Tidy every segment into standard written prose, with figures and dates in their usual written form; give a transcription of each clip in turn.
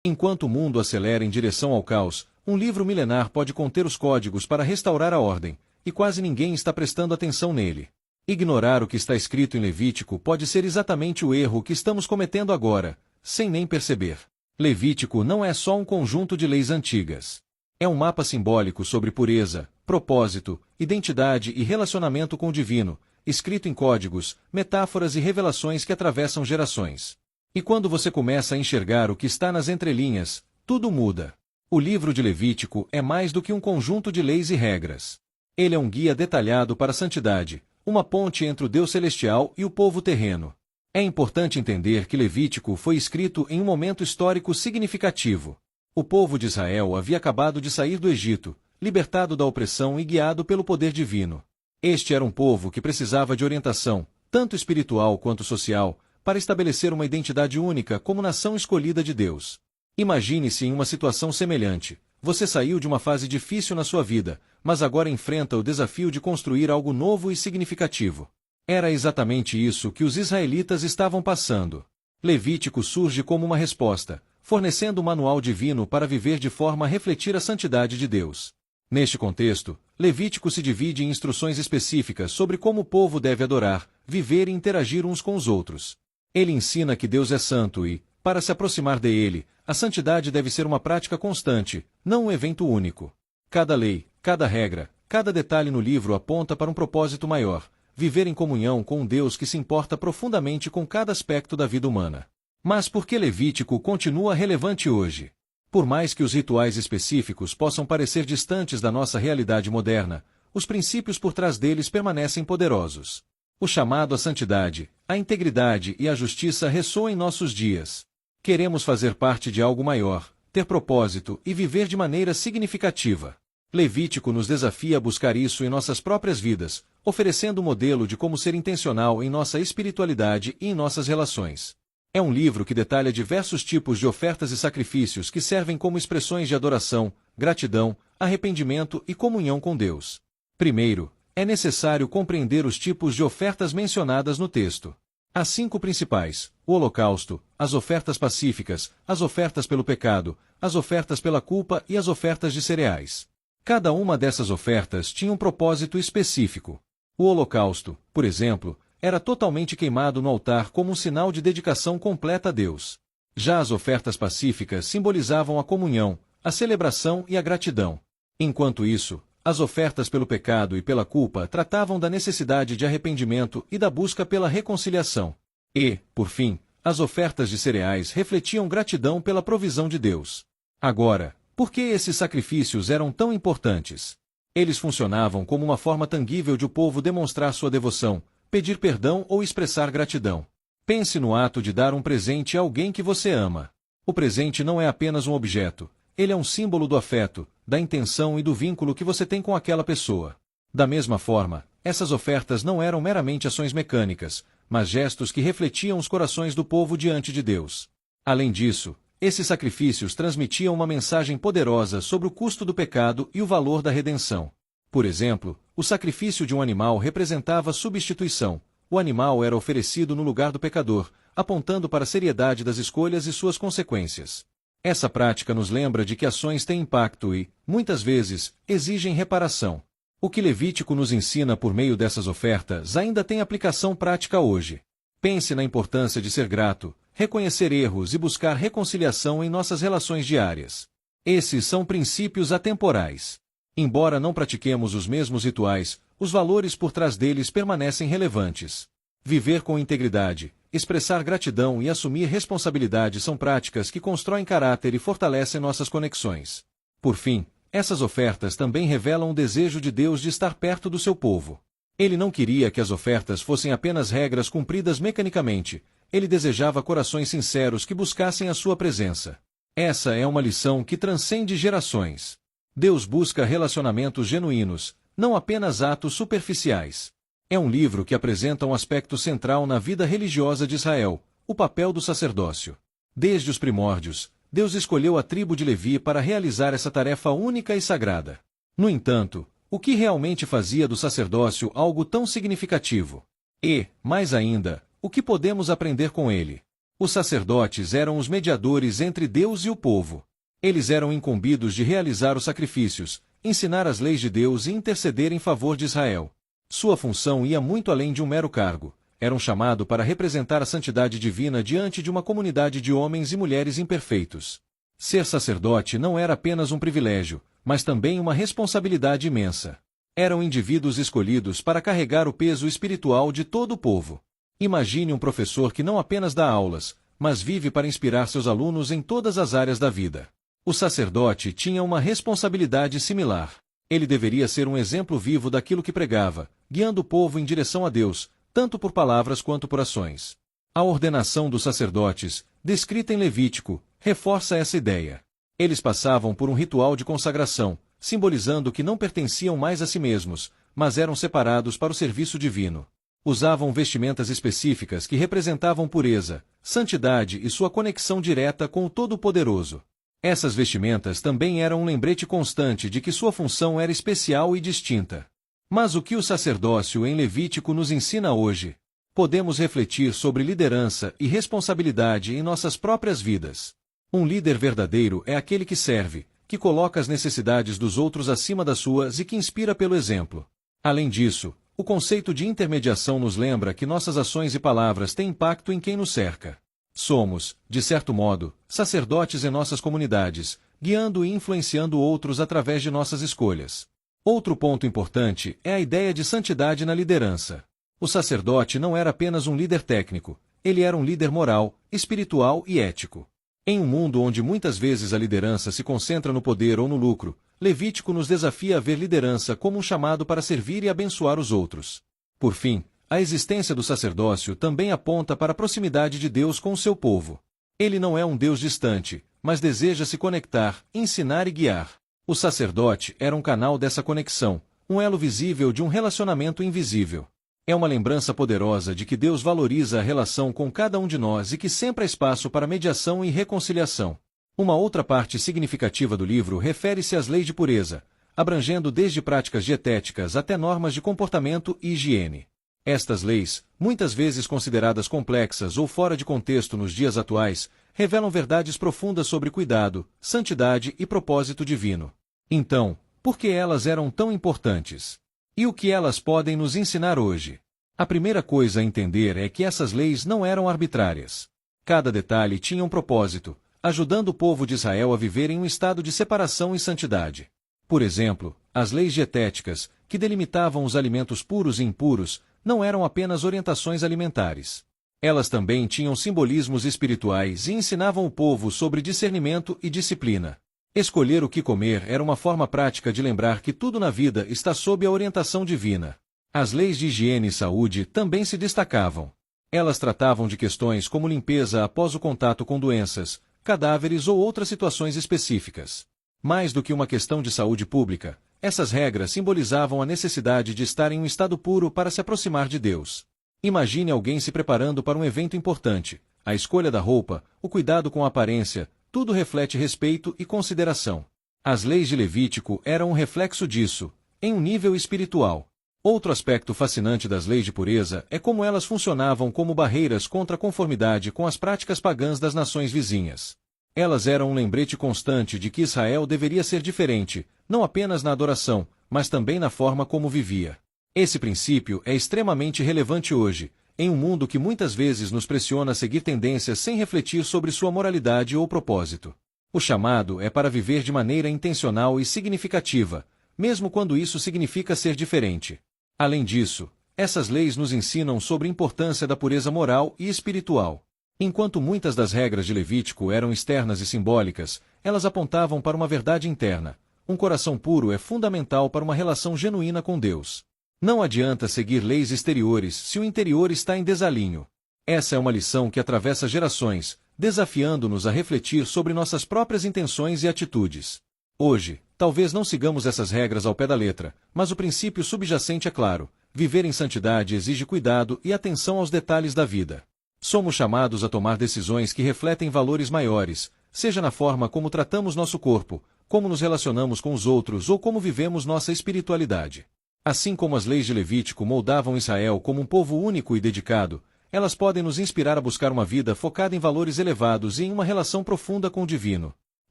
Enquanto o mundo acelera em direção ao caos, um livro milenar pode conter os códigos para restaurar a ordem, e quase ninguém está prestando atenção nele. Ignorar o que está escrito em Levítico pode ser exatamente o erro que estamos cometendo agora, sem nem perceber. Levítico não é só um conjunto de leis antigas. É um mapa simbólico sobre pureza, propósito, identidade e relacionamento com o divino, escrito em códigos, metáforas e revelações que atravessam gerações. E quando você começa a enxergar o que está nas entrelinhas, tudo muda. O livro de Levítico é mais do que um conjunto de leis e regras. Ele é um guia detalhado para a santidade, uma ponte entre o Deus celestial e o povo terreno. É importante entender que Levítico foi escrito em um momento histórico significativo. O povo de Israel havia acabado de sair do Egito, libertado da opressão e guiado pelo poder divino. Este era um povo que precisava de orientação, tanto espiritual quanto social, para estabelecer uma identidade única como nação escolhida de Deus. Imagine-se em uma situação semelhante. Você saiu de uma fase difícil na sua vida, mas agora enfrenta o desafio de construir algo novo e significativo. Era exatamente isso que os israelitas estavam passando. Levítico surge como uma resposta, fornecendo um manual divino para viver de forma a refletir a santidade de Deus. Neste contexto, Levítico se divide em instruções específicas sobre como o povo deve adorar, viver e interagir uns com os outros. Ele ensina que Deus é santo e, para se aproximar dele, a santidade deve ser uma prática constante, não um evento único. Cada lei, cada regra, cada detalhe no livro aponta para um propósito maior: viver em comunhão com um Deus que se importa profundamente com cada aspecto da vida humana. Mas por que Levítico continua relevante hoje? Por mais que os rituais específicos possam parecer distantes da nossa realidade moderna, os princípios por trás deles permanecem poderosos. O chamado à santidade, à integridade e à justiça ressoa em nossos dias. Queremos fazer parte de algo maior, ter propósito e viver de maneira significativa. Levítico nos desafia a buscar isso em nossas próprias vidas, oferecendo um modelo de como ser intencional em nossa espiritualidade e em nossas relações. É um livro que detalha diversos tipos de ofertas e sacrifícios que servem como expressões de adoração, gratidão, arrependimento e comunhão com Deus. Primeiro, é necessário compreender os tipos de ofertas mencionadas no texto. Há 5 principais: o holocausto, as ofertas pacíficas, as ofertas pelo pecado, as ofertas pela culpa e as ofertas de cereais. Cada uma dessas ofertas tinha um propósito específico. O holocausto, por exemplo, era totalmente queimado no altar como um sinal de dedicação completa a Deus. Já as ofertas pacíficas simbolizavam a comunhão, a celebração e a gratidão. Enquanto isso, as ofertas pelo pecado e pela culpa tratavam da necessidade de arrependimento e da busca pela reconciliação. E, por fim, as ofertas de cereais refletiam gratidão pela provisão de Deus. Agora, por que esses sacrifícios eram tão importantes? Eles funcionavam como uma forma tangível de o povo demonstrar sua devoção, pedir perdão ou expressar gratidão. Pense no ato de dar um presente a alguém que você ama. O presente não é apenas um objeto, ele é um símbolo do afeto, da intenção e do vínculo que você tem com aquela pessoa. Da mesma forma, essas ofertas não eram meramente ações mecânicas, mas gestos que refletiam os corações do povo diante de Deus. Além disso, esses sacrifícios transmitiam uma mensagem poderosa sobre o custo do pecado e o valor da redenção. Por exemplo, o sacrifício de um animal representava substituição. O animal era oferecido no lugar do pecador, apontando para a seriedade das escolhas e suas consequências. Essa prática nos lembra de que ações têm impacto e, muitas vezes, exigem reparação. O que Levítico nos ensina por meio dessas ofertas ainda tem aplicação prática hoje. Pense na importância de ser grato, reconhecer erros e buscar reconciliação em nossas relações diárias. Esses são princípios atemporais. Embora não pratiquemos os mesmos rituais, os valores por trás deles permanecem relevantes. Viver com integridade, expressar gratidão e assumir responsabilidade são práticas que constroem caráter e fortalecem nossas conexões. Por fim, essas ofertas também revelam o desejo de Deus de estar perto do seu povo. Ele não queria que as ofertas fossem apenas regras cumpridas mecanicamente, ele desejava corações sinceros que buscassem a sua presença. Essa é uma lição que transcende gerações. Deus busca relacionamentos genuínos, não apenas atos superficiais. É um livro que apresenta um aspecto central na vida religiosa de Israel, o papel do sacerdócio. Desde os primórdios, Deus escolheu a tribo de Levi para realizar essa tarefa única e sagrada. No entanto, o que realmente fazia do sacerdócio algo tão significativo? E, mais ainda, o que podemos aprender com ele? Os sacerdotes eram os mediadores entre Deus e o povo. Eles eram incumbidos de realizar os sacrifícios, ensinar as leis de Deus e interceder em favor de Israel. Sua função ia muito além de um mero cargo. Eram chamados para representar a santidade divina diante de uma comunidade de homens e mulheres imperfeitos. Ser sacerdote não era apenas um privilégio, mas também uma responsabilidade imensa. Eram indivíduos escolhidos para carregar o peso espiritual de todo o povo. Imagine um professor que não apenas dá aulas, mas vive para inspirar seus alunos em todas as áreas da vida. O sacerdote tinha uma responsabilidade similar. Ele deveria ser um exemplo vivo daquilo que pregava, guiando o povo em direção a Deus, tanto por palavras quanto por ações. A ordenação dos sacerdotes, descrita em Levítico, reforça essa ideia. Eles passavam por um ritual de consagração, simbolizando que não pertenciam mais a si mesmos, mas eram separados para o serviço divino. Usavam vestimentas específicas que representavam pureza, santidade e sua conexão direta com o Todo-Poderoso. Essas vestimentas também eram um lembrete constante de que sua função era especial e distinta. Mas o que o sacerdócio em Levítico nos ensina hoje? Podemos refletir sobre liderança e responsabilidade em nossas próprias vidas. Um líder verdadeiro é aquele que serve, que coloca as necessidades dos outros acima das suas e que inspira pelo exemplo. Além disso, o conceito de intermediação nos lembra que nossas ações e palavras têm impacto em quem nos cerca. Somos, de certo modo, sacerdotes em nossas comunidades, guiando e influenciando outros através de nossas escolhas. Outro ponto importante é a ideia de santidade na liderança. O sacerdote não era apenas um líder técnico, ele era um líder moral, espiritual e ético. Em um mundo onde muitas vezes a liderança se concentra no poder ou no lucro, Levítico nos desafia a ver liderança como um chamado para servir e abençoar os outros. Por fim, a existência do sacerdócio também aponta para a proximidade de Deus com o seu povo. Ele não é um Deus distante, mas deseja se conectar, ensinar e guiar. O sacerdote era um canal dessa conexão, um elo visível de um relacionamento invisível. É uma lembrança poderosa de que Deus valoriza a relação com cada um de nós e que sempre há espaço para mediação e reconciliação. Uma outra parte significativa do livro refere-se às leis de pureza, abrangendo desde práticas dietéticas até normas de comportamento e higiene. Estas leis, muitas vezes consideradas complexas ou fora de contexto nos dias atuais, revelam verdades profundas sobre cuidado, santidade e propósito divino. Então, por que elas eram tão importantes? E o que elas podem nos ensinar hoje? A primeira coisa a entender é que essas leis não eram arbitrárias. Cada detalhe tinha um propósito, ajudando o povo de Israel a viver em um estado de separação e santidade. Por exemplo, as leis dietéticas, que delimitavam os alimentos puros e impuros, não eram apenas orientações alimentares. Elas também tinham simbolismos espirituais e ensinavam o povo sobre discernimento e disciplina. Escolher o que comer era uma forma prática de lembrar que tudo na vida está sob a orientação divina. As leis de higiene e saúde também se destacavam. Elas tratavam de questões como limpeza após o contato com doenças, cadáveres ou outras situações específicas. Mais do que uma questão de saúde pública, essas regras simbolizavam a necessidade de estar em um estado puro para se aproximar de Deus. Imagine alguém se preparando para um evento importante. A escolha da roupa, o cuidado com a aparência, tudo reflete respeito e consideração. As leis de Levítico eram um reflexo disso, em um nível espiritual. Outro aspecto fascinante das leis de pureza é como elas funcionavam como barreiras contra a conformidade com as práticas pagãs das nações vizinhas. Elas eram um lembrete constante de que Israel deveria ser diferente, não apenas na adoração, mas também na forma como vivia. Esse princípio é extremamente relevante hoje, em um mundo que muitas vezes nos pressiona a seguir tendências sem refletir sobre sua moralidade ou propósito. O chamado é para viver de maneira intencional e significativa, mesmo quando isso significa ser diferente. Além disso, essas leis nos ensinam sobre a importância da pureza moral e espiritual. Enquanto muitas das regras de Levítico eram externas e simbólicas, elas apontavam para uma verdade interna. Um coração puro é fundamental para uma relação genuína com Deus. Não adianta seguir leis exteriores se o interior está em desalinho. Essa é uma lição que atravessa gerações, desafiando-nos a refletir sobre nossas próprias intenções e atitudes. Hoje, talvez não sigamos essas regras ao pé da letra, mas o princípio subjacente é claro: viver em santidade exige cuidado e atenção aos detalhes da vida. Somos chamados a tomar decisões que refletem valores maiores, seja na forma como tratamos nosso corpo, como nos relacionamos com os outros ou como vivemos nossa espiritualidade. Assim como as leis de Levítico moldavam Israel como um povo único e dedicado, elas podem nos inspirar a buscar uma vida focada em valores elevados e em uma relação profunda com o divino.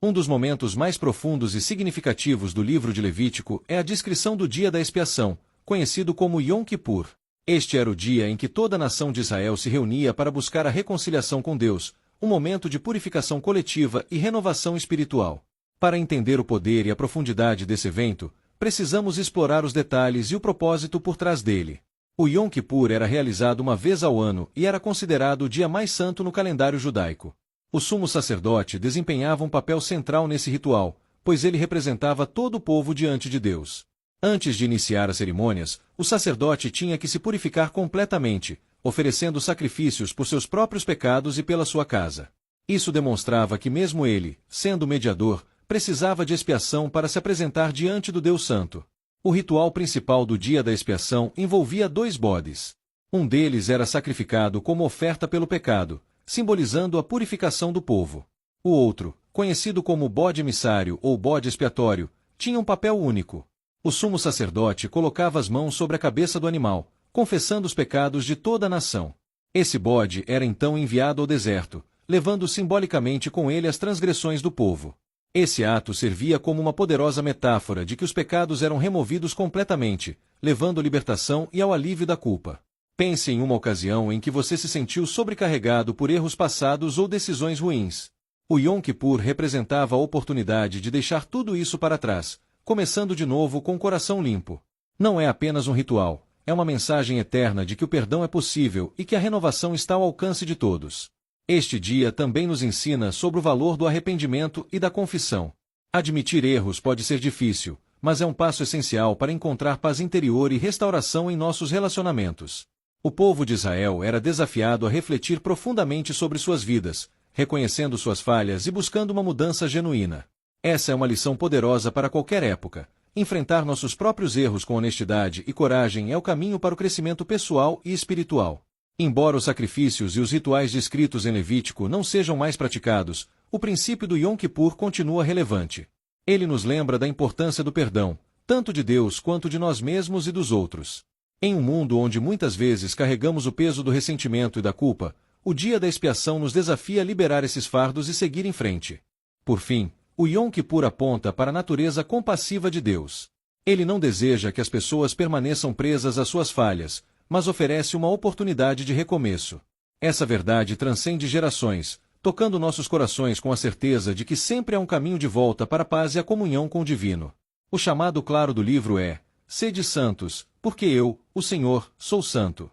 Um dos momentos mais profundos e significativos do livro de Levítico é a descrição do dia da expiação, conhecido como Yom Kippur. Este era o dia em que toda a nação de Israel se reunia para buscar a reconciliação com Deus, um momento de purificação coletiva e renovação espiritual. Para entender o poder e a profundidade desse evento, precisamos explorar os detalhes e o propósito por trás dele. O Yom Kippur era realizado uma vez ao ano e era considerado o dia mais santo no calendário judaico. O sumo sacerdote desempenhava um papel central nesse ritual, pois ele representava todo o povo diante de Deus. Antes de iniciar as cerimônias, o sacerdote tinha que se purificar completamente, oferecendo sacrifícios por seus próprios pecados e pela sua casa. Isso demonstrava que mesmo ele, sendo mediador, precisava de expiação para se apresentar diante do Deus Santo. O ritual principal do dia da expiação envolvia 2 bodes. Um deles era sacrificado como oferta pelo pecado, simbolizando a purificação do povo. O outro, conhecido como bode emissário ou bode expiatório, tinha um papel único. O sumo sacerdote colocava as mãos sobre a cabeça do animal, confessando os pecados de toda a nação. Esse bode era então enviado ao deserto, levando simbolicamente com ele as transgressões do povo. Esse ato servia como uma poderosa metáfora de que os pecados eram removidos completamente, levando à libertação e ao alívio da culpa. Pense em uma ocasião em que você se sentiu sobrecarregado por erros passados ou decisões ruins. O Yom Kippur representava a oportunidade de deixar tudo isso para trás, começando de novo com o coração limpo. Não é apenas um ritual, é uma mensagem eterna de que o perdão é possível e que a renovação está ao alcance de todos. Este dia também nos ensina sobre o valor do arrependimento e da confissão. Admitir erros pode ser difícil, mas é um passo essencial para encontrar paz interior e restauração em nossos relacionamentos. O povo de Israel era desafiado a refletir profundamente sobre suas vidas, reconhecendo suas falhas e buscando uma mudança genuína. Essa é uma lição poderosa para qualquer época. Enfrentar nossos próprios erros com honestidade e coragem é o caminho para o crescimento pessoal e espiritual. Embora os sacrifícios e os rituais descritos em Levítico não sejam mais praticados, o princípio do Yom Kippur continua relevante. Ele nos lembra da importância do perdão, tanto de Deus quanto de nós mesmos e dos outros. Em um mundo onde muitas vezes carregamos o peso do ressentimento e da culpa, o dia da expiação nos desafia a liberar esses fardos e seguir em frente. Por fim, o Yom Kippur aponta para a natureza compassiva de Deus. Ele não deseja que as pessoas permaneçam presas às suas falhas, mas oferece uma oportunidade de recomeço. Essa verdade transcende gerações, tocando nossos corações com a certeza de que sempre há um caminho de volta para a paz e a comunhão com o divino. O chamado claro do livro é: sede santos, porque eu, o Senhor, sou santo.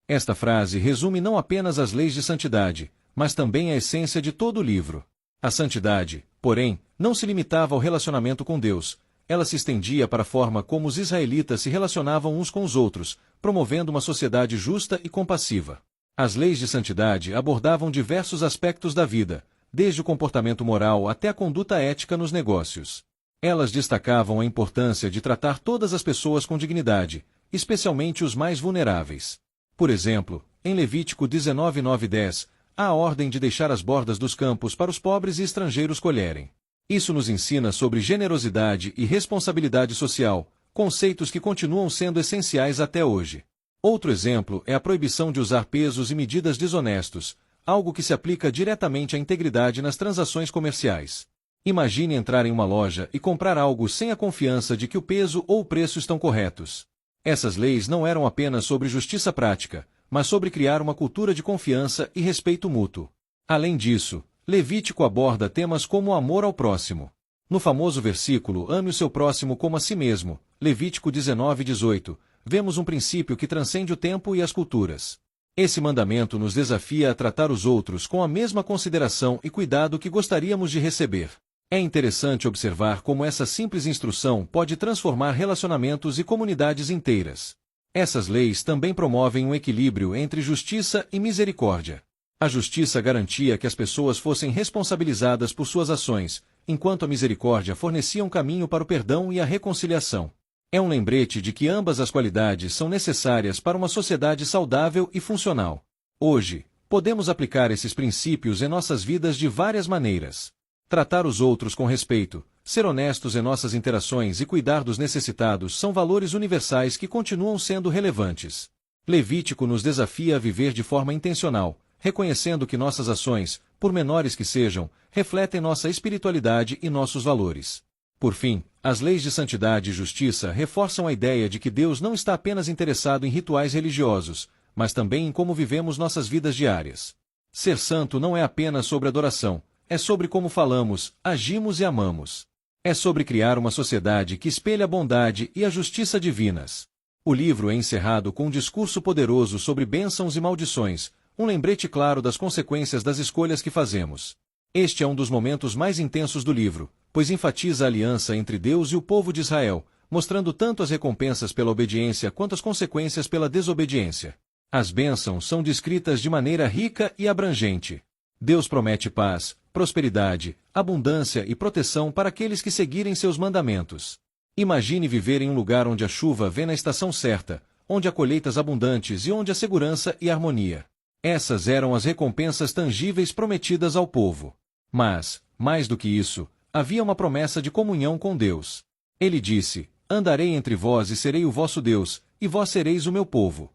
Esta frase resume não apenas as leis de santidade, mas também a essência de todo o livro. A santidade, porém, não se limitava ao relacionamento com Deus. Ela se estendia para a forma como os israelitas se relacionavam uns com os outros, promovendo uma sociedade justa e compassiva. As leis de santidade abordavam diversos aspectos da vida, desde o comportamento moral até a conduta ética nos negócios. Elas destacavam a importância de tratar todas as pessoas com dignidade, especialmente os mais vulneráveis. Por exemplo, em Levítico 19:9-10, há a ordem de deixar as bordas dos campos para os pobres e estrangeiros colherem. Isso nos ensina sobre generosidade e responsabilidade social, conceitos que continuam sendo essenciais até hoje. Outro exemplo é a proibição de usar pesos e medidas desonestos, algo que se aplica diretamente à integridade nas transações comerciais. Imagine entrar em uma loja e comprar algo sem a confiança de que o peso ou o preço estão corretos. Essas leis não eram apenas sobre justiça prática, mas sobre criar uma cultura de confiança e respeito mútuo. Além disso, Levítico aborda temas como o amor ao próximo. No famoso versículo "Ame o seu próximo como a si mesmo", Levítico 19:18, vemos um princípio que transcende o tempo e as culturas. Esse mandamento nos desafia a tratar os outros com a mesma consideração e cuidado que gostaríamos de receber. É interessante observar como essa simples instrução pode transformar relacionamentos e comunidades inteiras. Essas leis também promovem um equilíbrio entre justiça e misericórdia. A justiça garantia que as pessoas fossem responsabilizadas por suas ações, enquanto a misericórdia fornecia um caminho para o perdão e a reconciliação. É um lembrete de que ambas as qualidades são necessárias para uma sociedade saudável e funcional. Hoje, podemos aplicar esses princípios em nossas vidas de várias maneiras. Tratar os outros com respeito, ser honestos em nossas interações e cuidar dos necessitados são valores universais que continuam sendo relevantes. Levítico nos desafia a viver de forma intencional, reconhecendo que nossas ações, por menores que sejam, refletem nossa espiritualidade e nossos valores. Por fim, as leis de santidade e justiça reforçam a ideia de que Deus não está apenas interessado em rituais religiosos, mas também em como vivemos nossas vidas diárias. Ser santo não é apenas sobre adoração, é sobre como falamos, agimos e amamos. É sobre criar uma sociedade que espelhe a bondade e a justiça divinas. O livro é encerrado com um discurso poderoso sobre bênçãos e maldições, um lembrete claro das consequências das escolhas que fazemos. Este é um dos momentos mais intensos do livro, pois enfatiza a aliança entre Deus e o povo de Israel, mostrando tanto as recompensas pela obediência quanto as consequências pela desobediência. As bênçãos são descritas de maneira rica e abrangente. Deus promete paz, prosperidade, abundância e proteção para aqueles que seguirem seus mandamentos. Imagine viver em um lugar onde a chuva vem na estação certa, onde há colheitas abundantes e onde há segurança e harmonia. Essas eram as recompensas tangíveis prometidas ao povo. Mas, mais do que isso, havia uma promessa de comunhão com Deus. Ele disse: "Andarei entre vós e serei o vosso Deus, e vós sereis o meu povo."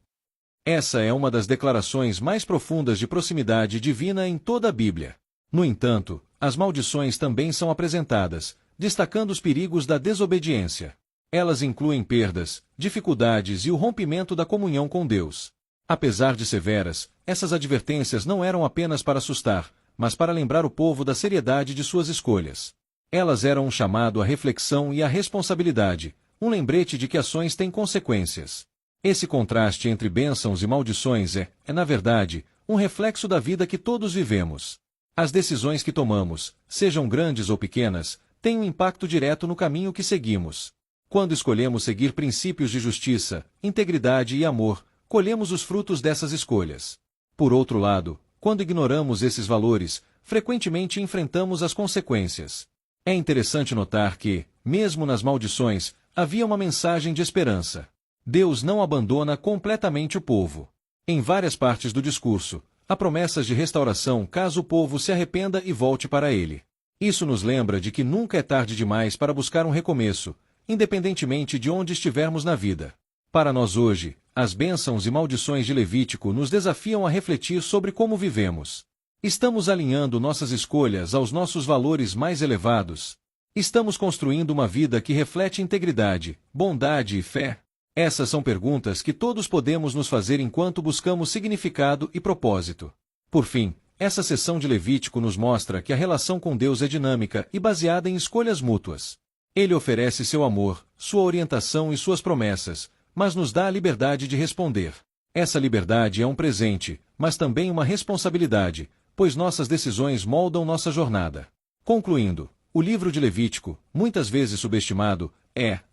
Essa é uma das declarações mais profundas de proximidade divina em toda a Bíblia. No entanto, as maldições também são apresentadas, destacando os perigos da desobediência. Elas incluem perdas, dificuldades e o rompimento da comunhão com Deus. Apesar de severas, essas advertências não eram apenas para assustar, mas para lembrar o povo da seriedade de suas escolhas. Elas eram um chamado à reflexão e à responsabilidade, um lembrete de que ações têm consequências. Esse contraste entre bênçãos e maldições na verdade, um reflexo da vida que todos vivemos. As decisões que tomamos, sejam grandes ou pequenas, têm um impacto direto no caminho que seguimos. Quando escolhemos seguir princípios de justiça, integridade e amor, colhemos os frutos dessas escolhas. Por outro lado, quando ignoramos esses valores, frequentemente enfrentamos as consequências. É interessante notar que, mesmo nas maldições, havia uma mensagem de esperança. Deus não abandona completamente o povo. Em várias partes do discurso, há promessas de restauração caso o povo se arrependa e volte para ele. Isso nos lembra de que nunca é tarde demais para buscar um recomeço, independentemente de onde estivermos na vida. Para nós hoje, as bênçãos e maldições de Levítico nos desafiam a refletir sobre como vivemos. Estamos alinhando nossas escolhas aos nossos valores mais elevados? Estamos construindo uma vida que reflete integridade, bondade e fé? Essas são perguntas que todos podemos nos fazer enquanto buscamos significado e propósito. Por fim, essa seção de Levítico nos mostra que a relação com Deus é dinâmica e baseada em escolhas mútuas. Ele oferece seu amor, sua orientação e suas promessas, mas nos dá a liberdade de responder. Essa liberdade é um presente, mas também uma responsabilidade, pois nossas decisões moldam nossa jornada. Concluindo, o livro de Levítico, muitas vezes subestimado,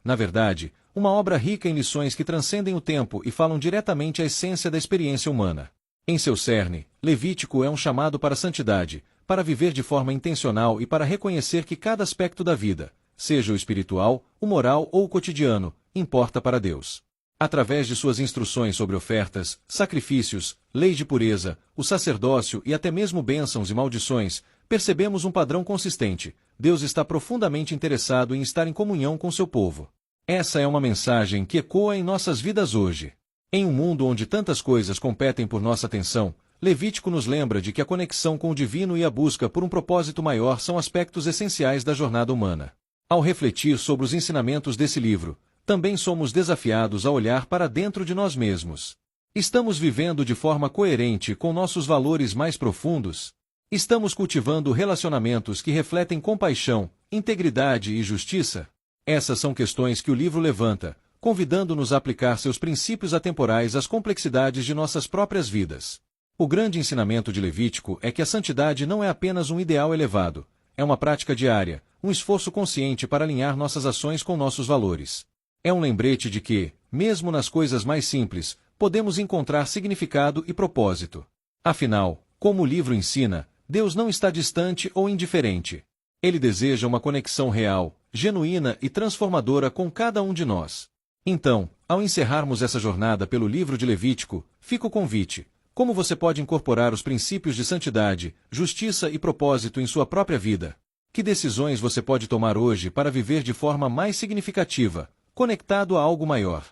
na verdade, uma obra rica em lições que transcendem o tempo e falam diretamente à essência da experiência humana. Em seu cerne, Levítico é um chamado para a santidade, para viver de forma intencional e para reconhecer que cada aspecto da vida, seja o espiritual, o moral ou o cotidiano, importa para Deus. Através de suas instruções sobre ofertas, sacrifícios, leis de pureza, o sacerdócio e até mesmo bênçãos e maldições, percebemos um padrão consistente: Deus está profundamente interessado em estar em comunhão com seu povo. Essa é uma mensagem que ecoa em nossas vidas hoje. Em um mundo onde tantas coisas competem por nossa atenção, Levítico nos lembra de que a conexão com o divino e a busca por um propósito maior são aspectos essenciais da jornada humana. Ao refletir sobre os ensinamentos desse livro, também somos desafiados a olhar para dentro de nós mesmos. Estamos vivendo de forma coerente com nossos valores mais profundos? Estamos cultivando relacionamentos que refletem compaixão, integridade e justiça? Essas são questões que o livro levanta, convidando-nos a aplicar seus princípios atemporais às complexidades de nossas próprias vidas. O grande ensinamento de Levítico é que a santidade não é apenas um ideal elevado, é uma prática diária, um esforço consciente para alinhar nossas ações com nossos valores. É um lembrete de que, mesmo nas coisas mais simples, podemos encontrar significado e propósito. Afinal, como o livro ensina, Deus não está distante ou indiferente. Ele deseja uma conexão real, genuína e transformadora com cada um de nós. Então, ao encerrarmos essa jornada pelo livro de Levítico, fica o convite: como você pode incorporar os princípios de santidade, justiça e propósito em sua própria vida? Que decisões você pode tomar hoje para viver de forma mais significativa, conectado a algo maior?